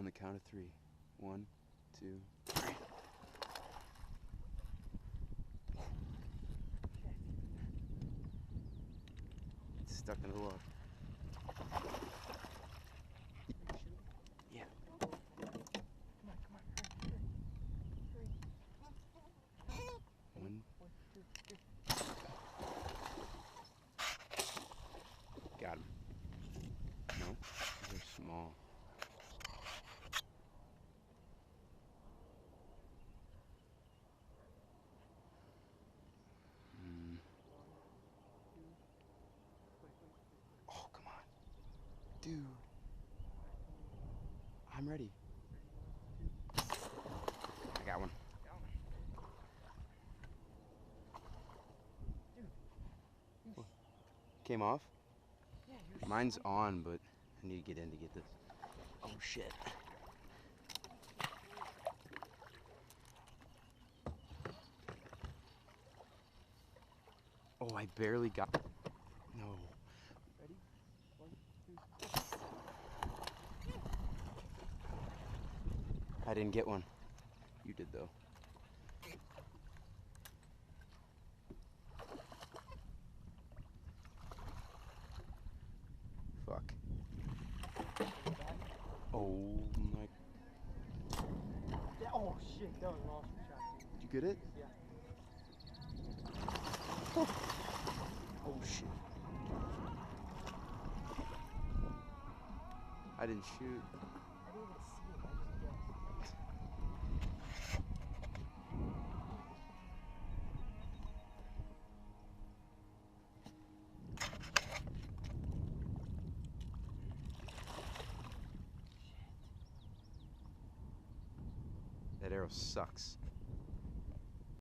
On the count of 3. 1, 2, 3. It's stuck in the log. Yeah. Come on, hurry. 1. 1, 2, 3. Got him. No, they're small. Oh, come on. Dude. I'm ready. I got one. Dude. Came off? Yeah, Mine's on, but I need to get in to get this. Oh, shit. Oh, I barely got... No. Ready? 1, 2, 3. I didn't get one. You did, though. Fuck. Oh, my... Yeah, oh, shit. That was an awesome shot, dude. Did you get it? Yeah. Oh, shit. I didn't shoot. I didn't even see him. I just guessed. That arrow sucks.